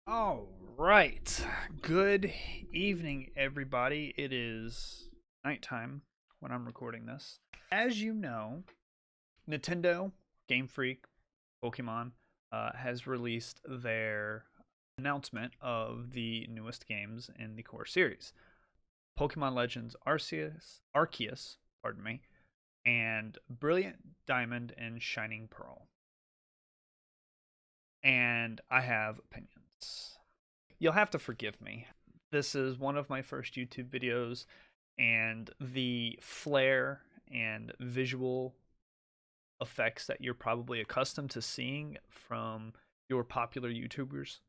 All right. Good evening, everybody. It is nighttime when I'm recording this. As you know, Nintendo, Game Freak, Pokemon has released their announcement of the newest games in the core series Pokemon Legends Arceus, pardon me, and Brilliant Diamond and Shining Pearl. And I have opinions. You'll have to forgive me. This is one of my first YouTube videos, and the flair and visual effects that you're probably accustomed to seeing from your popular YouTubers,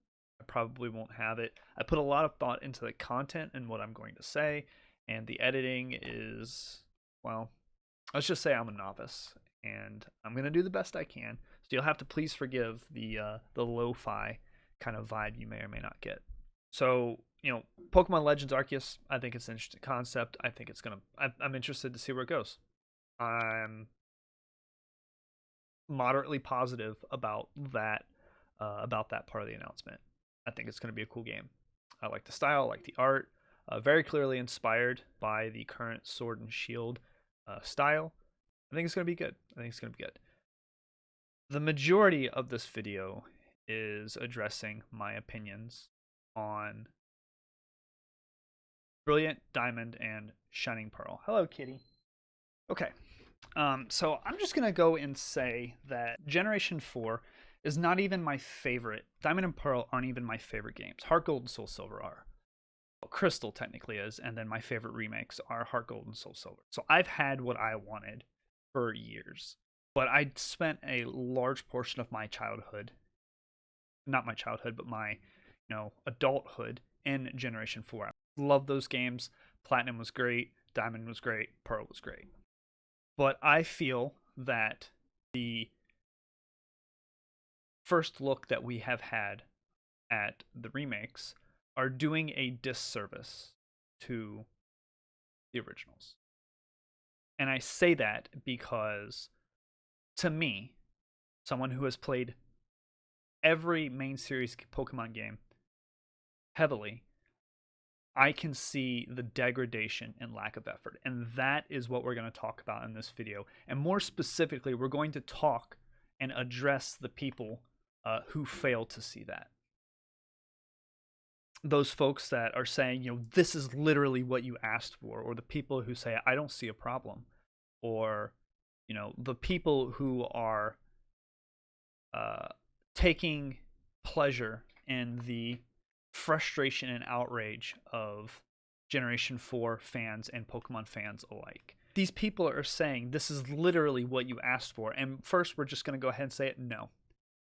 I probably won't have it. I put a lot of thought into the content and what I'm going to say, and the editing is, well, let's just say I'm a novice, and I'm going to do the best I can. So you'll have to please forgive the lo-fi kind of vibe you may or may not get. So, Pokemon Legends Arceus, I think it's an interesting concept. I think it's gonna. I'm interested to see where it goes. I'm moderately positive about that part of the announcement. I think it's gonna be a cool game. I like the style, I like the art. Very clearly inspired by the current Sword and Shield style. I think it's gonna be good. I think it's gonna be good. The majority of this video is addressing my opinions on Brilliant Diamond and Shining Pearl. Hello, Kitty. Okay. So I'm just gonna go and say that Generation 4 is not even my favorite. Diamond and Pearl aren't even my favorite games. Heart Gold and Soul Silver are. Well, Crystal technically is, and then my favorite remakes are Heart Gold and Soul Silver. So I've had what I wanted for years. But I spent a large portion of my childhood, not my childhood, but my, adulthood in Generation 4. I love those games. Platinum was great, Diamond was great, Pearl was great. But I feel that the first look that we have had at the remakes are doing a disservice to the originals. And I say that because, to me, someone who has played every main series Pokemon game heavily, I can see the degradation and lack of effort. And that is what we're going to talk about in this video. And more specifically, we're going to talk and address the people who fail to see that. Those folks that are saying, this is literally what you asked for, or the people who say, I don't see a problem, or, the people who are taking pleasure in the frustration and outrage of Generation 4 fans and Pokemon fans alike. These people are saying this is literally what you asked for. And first, we're just going to go ahead and say it.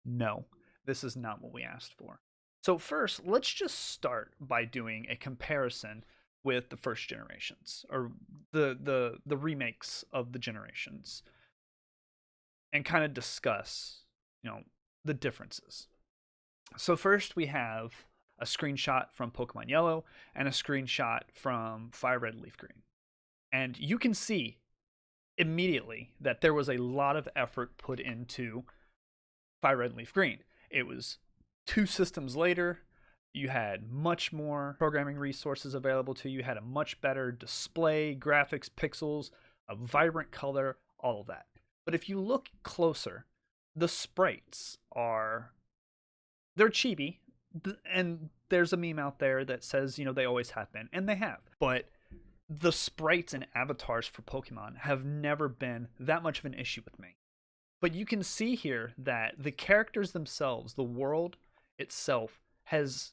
No, this is not what we asked for. So first, let's just start by doing a comparison with the first generations, or the remakes of the generations, and kind of discuss, the differences. So first we have a screenshot from Pokemon Yellow and a screenshot from Fire Red Leaf Green. And you can see immediately that there was a lot of effort put into Fire Red Leaf Green. It was 2 systems later. You had much more programming resources available to you. You had a much better display, graphics, pixels, a vibrant color, all of that. But if you look closer, the sprites they're chibi, and there's a meme out there that says, they always have been, and they have. But the sprites and avatars for Pokemon have never been that much of an issue with me. But you can see here that the characters themselves, the world itself, has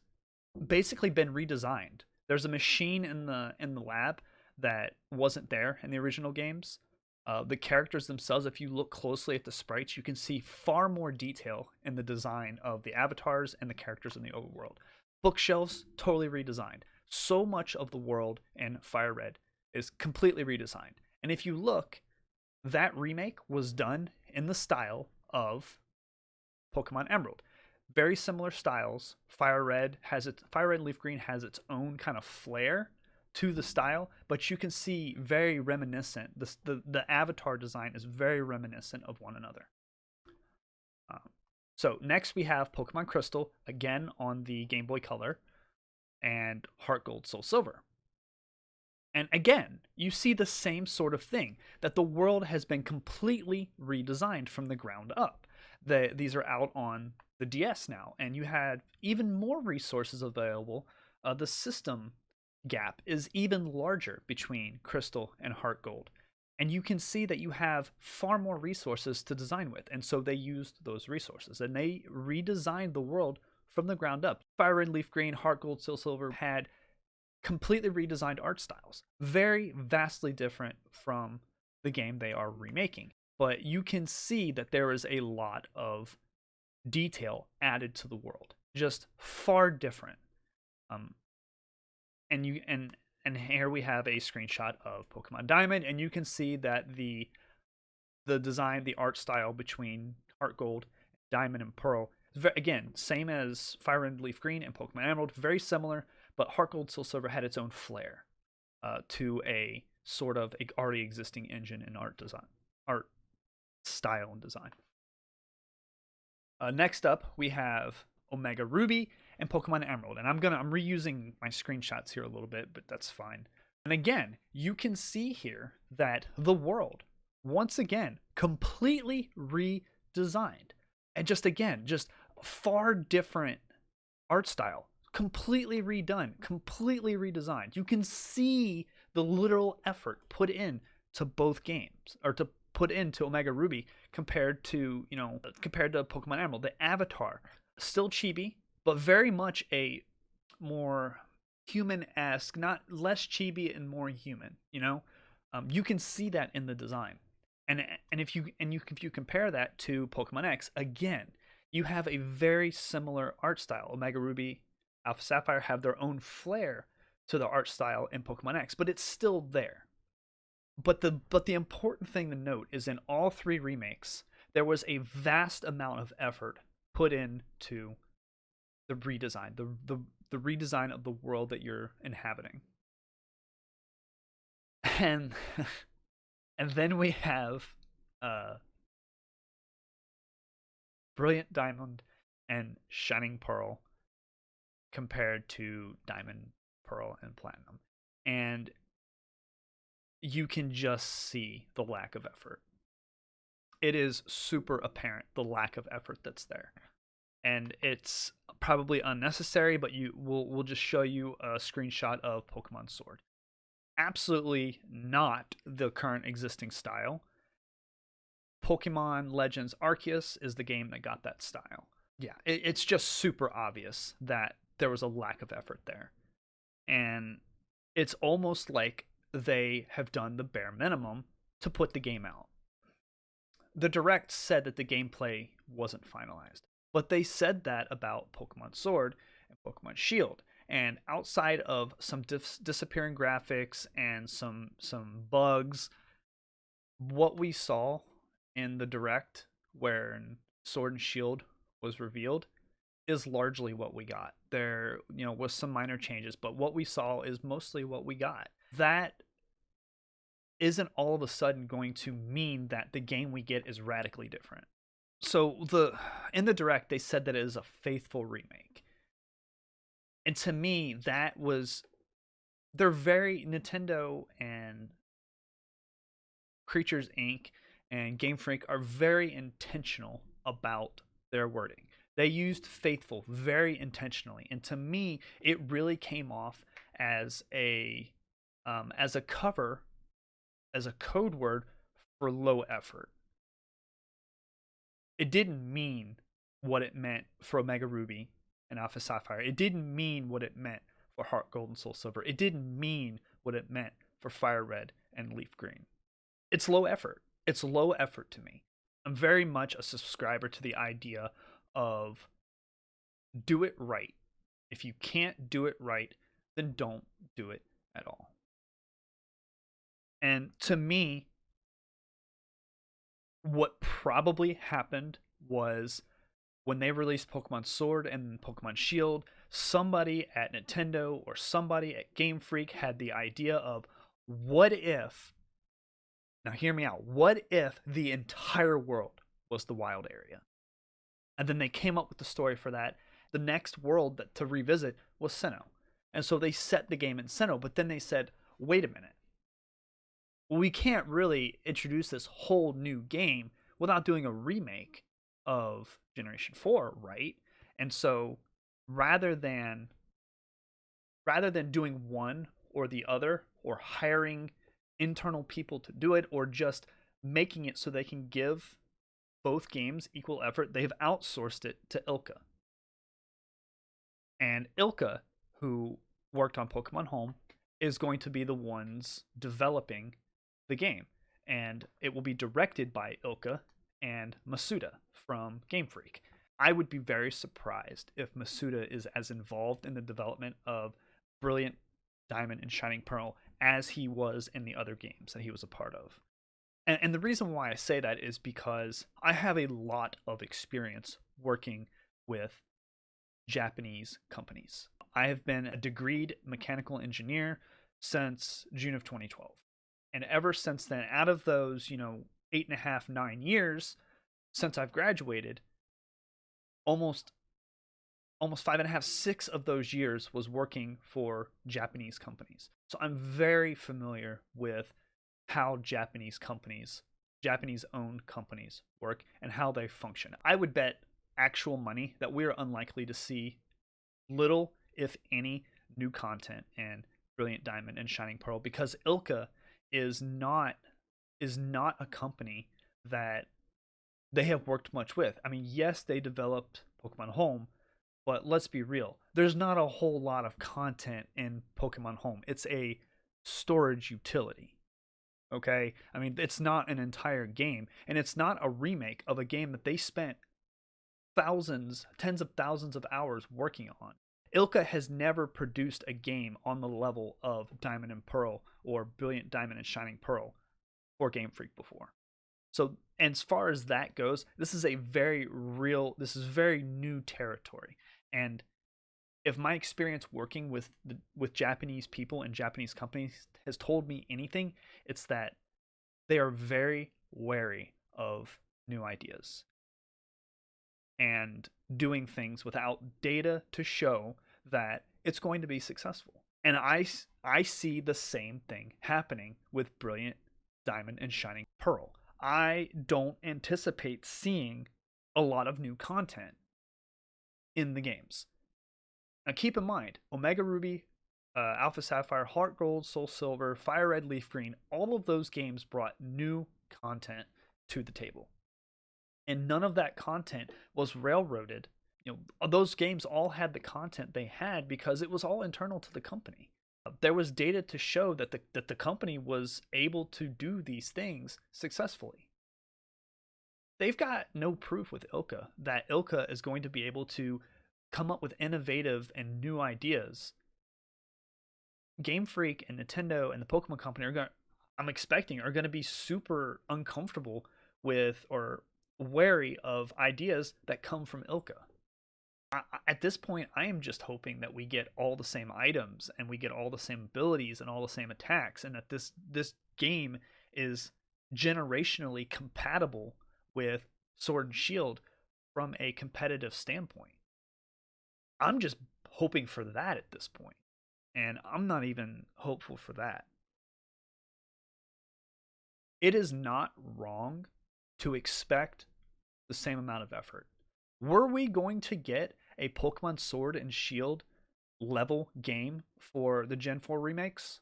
basically been redesigned. There's a machine in the lab that wasn't there in the original games. The characters themselves, if you look closely at the sprites, you can see far more detail in the design of the avatars and the characters in the overworld. Bookshelves, totally redesigned. So much of the world in Fire Red is completely redesigned. And if you look, that remake was done in the style of Pokemon Emerald. Very similar styles. Fire Red Leaf Green has its own kind of flair to the style, but you can see very reminiscent. The avatar design is very reminiscent of one another. So next we have Pokemon Crystal, again on the Game Boy Color, and Heart Gold, Soul Silver. And again, you see the same sort of thing, that the world has been completely redesigned from the ground up. These are out on the DS now, and you had even more resources available. The system gap is even larger between Crystal and Heart Gold. And you can see that you have far more resources to design with. And so they used those resources and they redesigned the world from the ground up. Fire Red, Leaf Green, Heart Gold, Soul Silver had completely redesigned art styles, very vastly different from the game they are remaking. But you can see that there is a lot of detail added to the world, just far different. Um, and here we have a screenshot of Pokemon Diamond, and you can see that the design, the art style between Heart Gold, Diamond, and Pearl, again, same as Fire Red, Leaf Green, and Pokemon Emerald, very similar, but Heart Gold, Soul Silver had its own flair to a sort of already existing engine in art style and design. Next up, we have Omega Ruby and Pokemon Emerald, and I'm reusing my screenshots here a little bit, but that's fine. And again, you can see here that the world, once again, completely redesigned, and just far different art style, completely redone, completely redesigned. You can see the literal effort put in to both games, or to put into Omega Ruby compared to Pokemon Emerald. The avatar, still chibi, but very much a more human-esque, not less chibi and more human. You can see that in the design, and if you compare that to Pokemon X, again, you have a very similar art style. Omega Ruby, Alpha Sapphire have their own flair to the art style in Pokemon X, but it's still there. But the important thing to note is in all three remakes, there was a vast amount of effort put into the redesign, the redesign of the world that you're inhabiting. And and then we have Brilliant Diamond and Shining Pearl compared to Diamond, Pearl, and Platinum. And you can just see the lack of effort. It is super apparent, the lack of effort that's there. And it's probably unnecessary, but we'll just show you a screenshot of Pokemon Sword. Absolutely not the current existing style. Pokemon Legends Arceus is the game that got that style. Yeah, it's just super obvious that there was a lack of effort there. And it's almost like they have done the bare minimum to put the game out. The Direct said that the gameplay wasn't finalized, but they said that about Pokemon Sword and Pokemon Shield. And outside of some disappearing graphics and some bugs, what we saw in the Direct, where Sword and Shield was revealed, is largely what we got. There, was some minor changes, but what we saw is mostly what we got. That isn't all of a sudden going to mean that the game we get is radically different. So in the Direct, they said that it is a faithful remake. And to me, they're very, Nintendo and Creatures Inc. and Game Freak are very intentional about their wording. They used faithful very intentionally, and to me, it really came off as a cover, as a code word for low effort. It didn't mean what it meant for Omega Ruby and Alpha Sapphire. It didn't mean what it meant for Heart Gold and Soul Silver. It didn't mean what it meant for Fire Red and Leaf Green. It's low effort. It's low effort to me. I'm very much a subscriber to the idea of do it right. If you can't do it right, then don't do it at all. And to me, what probably happened was when they released Pokemon Sword and Pokemon Shield, somebody at Nintendo or somebody at Game Freak had the idea of, what if, now hear me out, what if the entire world was the wild area? And then they came up with the story for that. The next world to revisit was Sinnoh. And so they set the game in Sinnoh, but then they said, wait a minute. We can't really introduce this whole new game without doing a remake of Generation 4, right? And so rather than doing one or the other, or hiring internal people to do it, or just making it so they can give both games equal effort, they've outsourced it to Ilka. And Ilka, who worked on Pokemon Home, is going to be the ones developing the game. And it will be directed by Ilka and Masuda from Game Freak. I would be very surprised if Masuda is as involved in the development of Brilliant Diamond and Shining Pearl as he was in the other games that he was a part of. And the reason why I say that is because I have a lot of experience working with Japanese companies. I have been a degreed mechanical engineer since June of 2012. And ever since then, out of those, 8.5, 9 years since I've graduated, almost 5.5, 6 of those years was working for Japanese companies. So I'm very familiar with how Japanese owned companies work and how they function. I would bet actual money that we're unlikely to see little, if any, new content in Brilliant Diamond and Shining Pearl, because Ilka is not a company that they have worked much with. I mean, yes, they developed Pokemon Home, but let's be real. There's not a whole lot of content in Pokemon Home. It's a storage utility. Okay? I mean, it's not an entire game, and it's not a remake of a game that they spent tens of thousands of hours working on. Ilka has never produced a game on the level of Diamond and Pearl or Brilliant Diamond and Shining Pearl for Game Freak before. So, as far as that goes, this is very new territory. And if my experience working with Japanese people and Japanese companies has told me anything, it's that they are very wary of new ideas and doing things without data to show that it's going to be successful. And I see the same thing happening with Brilliant Diamond and Shining Pearl. I don't anticipate seeing a lot of new content in the games. Now keep in mind, Omega Ruby, Alpha Sapphire, Heart Gold, Soul Silver, Fire Red, Leaf Green, all of those games brought new content to the table. And none of that content was railroaded. Those games all had the content they had because it was all internal to the company. There was data to show that the company was able to do these things successfully. They've got no proof with Ilka that Ilka is going to be able to come up with innovative and new ideas. Game Freak and Nintendo and the Pokemon Company are going to be super uncomfortable with or wary of ideas that come from Ilka. At this point, I am just hoping that we get all the same items and we get all the same abilities and all the same attacks, and that this game is generationally compatible with Sword and Shield from a competitive standpoint. I'm just hoping for that at this point, and I'm not even hopeful for that. It is not wrong to expect the same amount of effort. Were we going to get a Pokemon Sword and Shield level game for the Gen 4 remakes?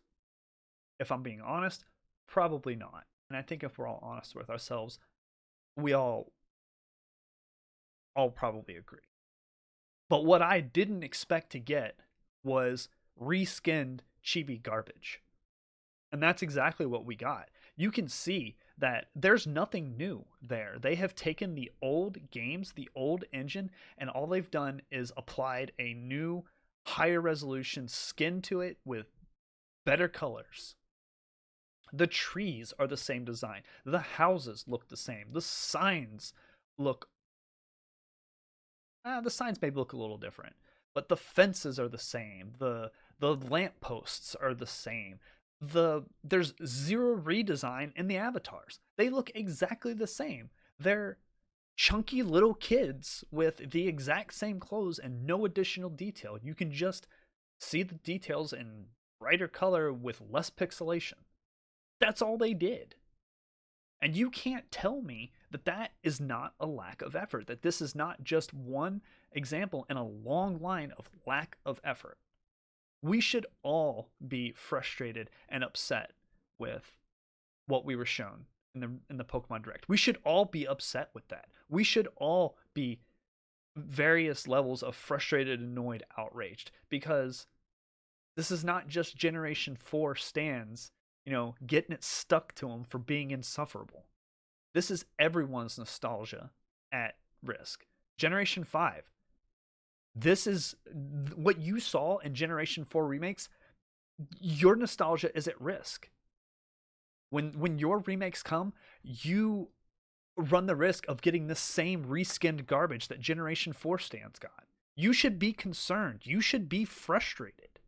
If I'm being honest, probably not. And I think if we're all honest with ourselves, we all probably agree. But what I didn't expect to get was reskinned Chibi garbage. And that's exactly what we got. You can see that there's nothing new there. They have taken the old games, the old engine, and all they've done is applied a new, higher resolution skin to it with better colors. The trees are the same design. The houses look the same. The signs look... the signs maybe look a little different. But the fences are the same. The lampposts are the same. There's zero redesign in the avatars. They look exactly the same. They're chunky little kids with the exact same clothes and no additional detail. You can just see the details in brighter color with less pixelation. That's all they did. And you can't tell me that that is not a lack of effort, that this is not just one example in a long line of lack of effort. We should all be frustrated and upset with what we were shown in the Pokemon Direct. We should all be upset with that. We should all be various levels of frustrated, annoyed, outraged, because this is not just Generation 4 stands, getting it stuck to them for being insufferable. This is everyone's nostalgia at risk. Generation 5. This is what you saw in Generation 4 remakes. Your nostalgia is at risk. When your remakes come, you run the risk of getting the same reskinned garbage that Generation 4 stands got. You should be concerned. You should be frustrated.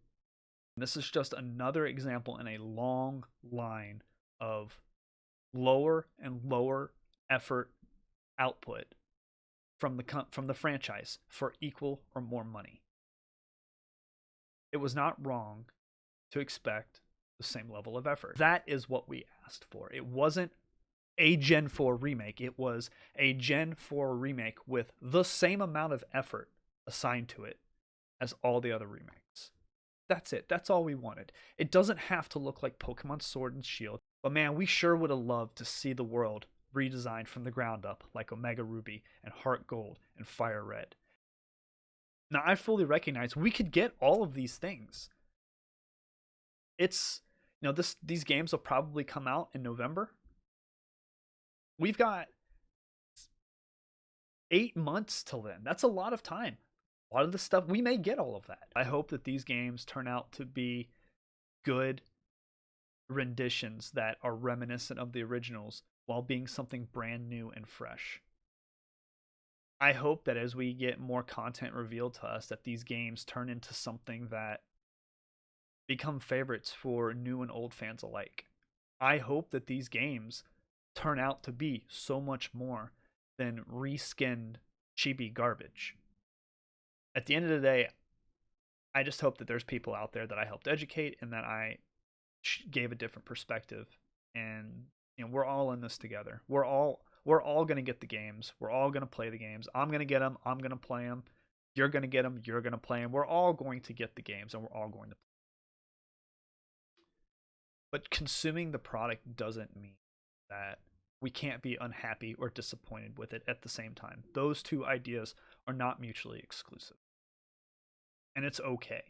This is just another example in a long line of lower and lower effort output from the franchise for equal or more money. It was not wrong to expect the same level of effort. That is what we asked for. It wasn't a Gen 4 remake. It was a Gen 4 remake with the same amount of effort assigned to it as all the other remakes. That's it. That's all we wanted. It doesn't have to look like Pokemon Sword and Shield, but man, we sure would have loved to see the world redesigned from the ground up like Omega Ruby and Heart Gold and Fire Red. Now, I fully recognize we could get all of these things. It's, these games will probably come out in November. We've got 8 months till then. That's a lot of time. A lot of the stuff, we may get all of that. I hope that these games turn out to be good renditions that are reminiscent of the originals while being something brand new and fresh. I hope that as we get more content revealed to us, that these games turn into something that become favorites for new and old fans alike. I hope that these games turn out to be so much more than reskinned chibi garbage. At the end of the day, I just hope that there's people out there that I helped educate and that I gave a different perspective. And we're all in this together. We're all going to get the games. We're all going to play the games. I'm going to get them. I'm going to play them. You're going to get them. You're going to play them. We're all going to get the games, and we're all going to play. But consuming the product doesn't mean that we can't be unhappy or disappointed with it at the same time. Those two ideas are not mutually exclusive. And it's okay.